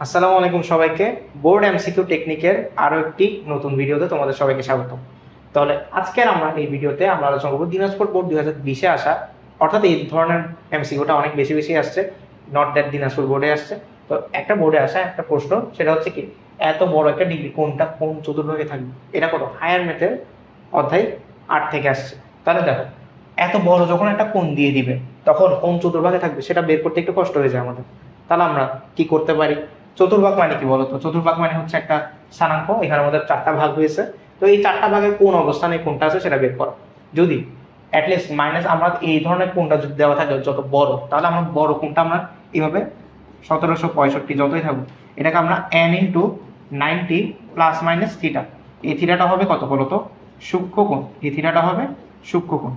আসসালামু আলাইকুম সবাইকে। বোর্ড এমসিকিউ টেকনিকের আরো একটি নতুন ভিডিওতে তোমাদের সবাইকে স্বাগত। তাহলে আজকের আমরা এই ভিডিওতে আমরা আলোচনা করব দিনাজপুর বোর্ড 2020-এ আসা, অর্থাৎ এই ধরনের এমসিকিউটা অনেক বেশি বেশি আসছে, নট দ্যাট দিনাজপুর বোর্ডে আসছে। তো একটা বোর্ডে আসা একটা প্রশ্ন, সেটা হচ্ছে কি, এত বড় একটা ডিগ্রি কোনটা কোন চতুর্ভাগে থাকবে। এটা কত হায়ার ম্যাথের অধ্যায় 8 থেকে আসছে। তাহলে দেখো, এত বড় যখন একটা কোণ দিয়ে দিবে, তখন কোন চতুর্ভাগে থাকবে সেটা বের করতে একটু কষ্ট হয়ে যায় আমাদের। তাহলে আমরা কি করতে পারি? চতুর্ভাগ মানে কি বলতো? চতুর্ভাগ মানে হচ্ছে একটা স্থানাঙ্ক, এখানে আমাদের 4টা ভাগ হয়েছে। তো এই 4টা ভাগের কোন অবস্থানে কোনটা আছে সেটা বের করা। যদি অ্যাটলিস্ট মাইনাস আমরা এই ধরনের কোনটা যদি দেওয়া থাকে যত বড়, তাহলে আমরা বড় কোনটা আমরা এইভাবে 1765 যতই থাকুক, এটাকে আমরা n into 90 plus minus theta, এই থিটাটা হবে কত বলতো? সূক্ষ্ম কোণ। এই থিটাটা হবে সূক্ষ্ম কোণ।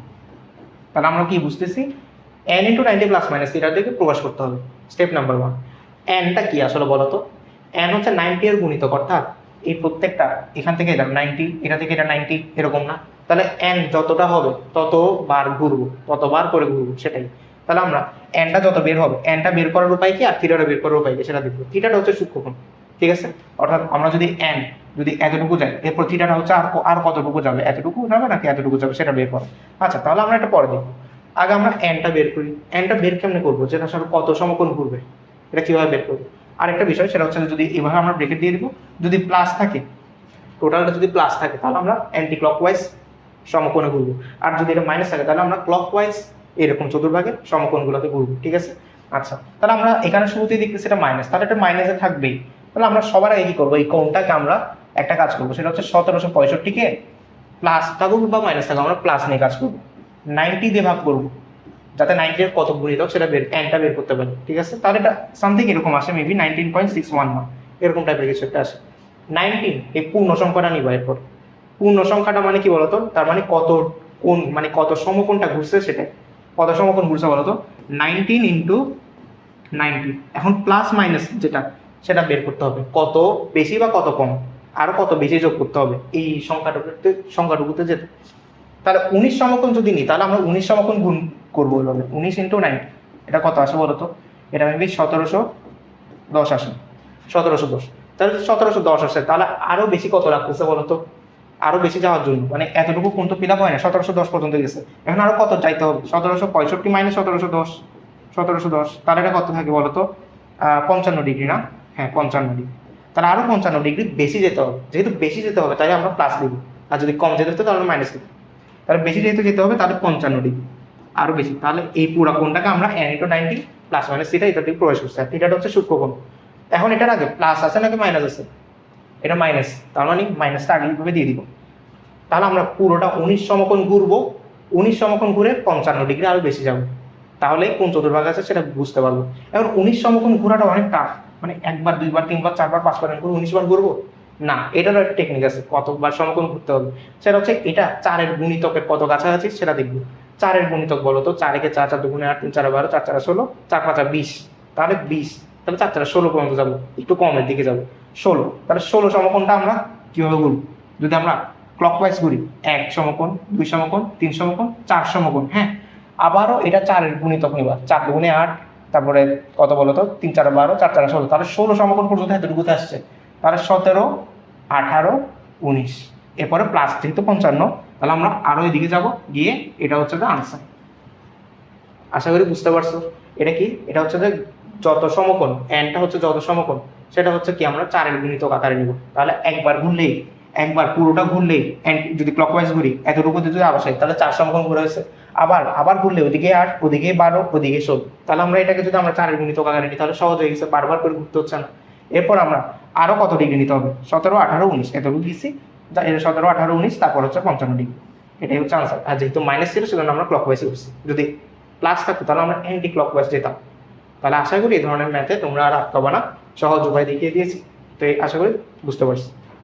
তাহলে আমরা কি বুঝতেছি? n into 90 plus minus theta থেকে প্রকাশ করতে হবে। Step number 1। nটা কি আসলে বলো তো? n হচ্ছে 90 এর গুণিতক, অর্থাৎ এই প্রত্যেকটা এখান থেকে এটা 90, এটা থেকে এটা 90, এরকম না? তাহলে n যতটা হবে ততবার ঘুরবো, ততবার করে ঘুরবো, সেটাই। তাহলে আমরা nটা যত বের হবে, nটা বের করার উপায় কি আর থিটাটা বের করার উপায় কি সেটা দেখবো। থিটাটা হচ্ছে সূক্ষ্মকোণ, ঠিক আছে? অর্থাৎ আমরা যদি n যদি এতটুকু যায়, এরপর থিটাটা হচ্ছে আর কতটুকু যাবে, এতটুকু যাবে নাকি এতটুকু যাবে সেটা বের করো। আচ্ছা, তাহলে আমরা এটা পরে দেখবো। আগে আমরা nটা বের করি। nটা বের কেমনে করবো, যেটা আসলে কত সমকোণ ঘুরবে, এটা কিভাবে বের করবো? আরেকটা বিষয়, সেটা হচ্ছে যদি এভাবে আমরা ব্রেকেট দিয়ে দিব, যদি প্লাস থাকে, টোটালটা যদি প্লাস থাকে, তাহলে আমরা অ্যান্টি ক্লকওয়াইজ সমকোণে ঘুরবো। আর যদি এটা মাইনাস থাকে, তাহলে আমরা ক্লকওয়াইজ এরকম চতুর্ভাগে সমকোণগুলোতে ঘুরবো, ঠিক আছে? আচ্ছা, তাহলে আমরা এখানে শুরুতেই দেখতেছি এটা মাইনাস, তাহলে এটা মাইনাসে থাকবেই। তাহলে আমরা সবার আগে কি করবো, এই কোণটাকে আমরা একটা কাজ করবো, সেটা হচ্ছে 1765-কে প্লাস থাকুক বা মাইনাস থাকুক, আমরা প্লাস নিয়ে কাজ করবো। 90 দিয়ে ভাগ করবো, যাতে 90 এর কত গুণিতক সেটা এনটা বের করতে পারি, ঠিক আছে? তাহলে এটা সামথিং এরকম আসে, মেবি 19.611 এরকম টাইপের কিছু একটা আসে। 19 এই পূর্ণ সংখ্যাটা নিবা। এরপর পূর্ণ সংখ্যাটা মানে কি বলতো? তার মানে কত কোণ, মানে কত সমকোণটা ঘুরছে সেটা। কত সমকোণ ঘুরছে বলতো? 19 ইন্টু 90। এখন প্লাস মাইনাস যেটা, সেটা বের করতে হবে, কত বেশি বা কত কম, আরো কত বেশি যোগ করতে হবে এই সংখ্যাটুকুতে যেতে। তাহলে 19 সমকোণ যদি নিই, তাহলে আমরা 19 সমকোণ গুণ করবো ওইভাবে। 19 ইন্টু 90, এটা কত আসে বলতো? এটা মেবি 1710 আসে, 1710। তাহলে 1710 আসে, তাহলে আরো বেশি কত রাখতেছে বলতো? আরো বেশি যাওয়ার জন্য, মানে এতটুকু কোণ তো ফিল আপ হয় না, 1710 পর্যন্ত গেছে, এখন আরো কত যাইতে হবে? 1765 মাইনাস 1710, 1710, তাহলে এটা কত থাকে বলতো? 55 ডিগ্রি না? হ্যাঁ, 55 ডিগ্রি। তাহলে আরো 55 ডিগ্রি বেশি যেতে হবে। যেহেতু বেশি যেতে হবে, তাই আমরা প্লাস দিব, আর যদি কম যেতে হতো তাহলে মাইনাস দিব। তাহলে বেশি যেহেতু যেতে হবে, তাহলে 55 ডিগ্রি আরো বেশি। তাহলে এই পুরো কোণটাকে আমরা n into 90 plus minus theta এটা দিয়ে প্রকাশ করছি। আর থিটাটা হচ্ছে সূক্ষ্মকোণ। এখন এটার আগে প্লাস আছে নাকি মাইনাস আছে? এটা মাইনাস, তার মানে মাইনাসটা আগে এইভাবে দিয়ে দিব। তাহলে আমরা পুরোটা 19 সমকোণ ঘুরবো, 19 সমকোণ ঘুরে 55 ডিগ্রি আরো বেশি যাবো। তাহলে কোন চতুর্ভাগ আছে সেটা বুঝতে পারবো। এখন 19 সমকোণ ঘোরাটা অনেক টাফ, মানে একবার দুইবার তিনবার চারবার পাঁচবার করে 19 বার ঘুরবো না। এটারও একটা টেকনিক আছে, কতবার সমকোণ ঘুরতে হবে। সেটা হচ্ছে এটা 4-এর গুণিতকের কত কাছাকাছি সেটা দেখবো। 4-এর গুণিতক বলো তো? 4 একে 4, 4 দুগুণে 8, 3 4 12, 4 4 16, 4 5 20, তাহলে 20, তাহলে 4 4 16 পর্যন্ত যাবো, একটু কমের দিকে যাবো। 16, তাহলে 16 সমকোণটা আমরা কিভাবে ঘুরবো? যদি আমরা ক্লকওয়াইজ ঘুরি, 1 সমকোণ, 2 সমকোণ, 3 সমকোণ, 4 সমকোণ, হ্যাঁ। আবারও এটা 4-এর গুণিতক নিবা, 4 দুগুণে 8, তারপরে কত বলতো? 3 4 12, 4 4 16, তাহলে 16 সমকোণ পর্যন্ত এতটুকুতে আসছে। তাহলে 17, 18, 19, এরপরে প্লাস যেহেতু 55, তাহলে আমরা আরো এদিকে যাব, গিয়ে এটা হচ্ছে যে আনসার। আশা করি বুঝতে পারছো। এটা কি? এটা হচ্ছে যে যত সমকোণ, এনটা হচ্ছে যত সমকোণ, সেটা হচ্ছে কি আমরা 4-এর গুণিতক আকারে নিব। তাহলে একবার ঘুরলেই, একবার পুরোটা ঘুরলেই, যদি ক্লকওয়াইজ ঘুরি এতটুকু যদি আবাসাই, তাহলে 4 সমকোণ ঘুরে হয়েছে। আবার আবার ঘুরলে ওদিকে 8, ওদিকে 12, ওদিকে 16, তাহলে আমরা এটাকে যদি আমরা 4-এর গুণিতক আকারে নিই, তাহলে সহজ হয়ে গেছে, বারবার করে ঘুরতে হচ্ছে না। এরপর আমরা আরো কত ডিগ্রি নিতে হবে? 17, 18, 19, এতটুকু দিচ্ছি। 17, 18, 19, তারপর হচ্ছে 55 ডিগ্রি। এটাই হচ্ছে আনসার। আর যেহেতু মাইনাস ছিল, সেজন্য আমরা ক্লকওয়াইজ করছি। যদি প্লাস থাকতো, তাহলে আমরা অ্যান্টি ক্লকওয়াইজ যেতাম। তাহলে আশা করি এই ধরনের ম্যাথে তোমরা আর আটকাবা না, সহজ উপায় দেখিয়ে দিয়েছি। তো আশা করি বুঝতে পারছি।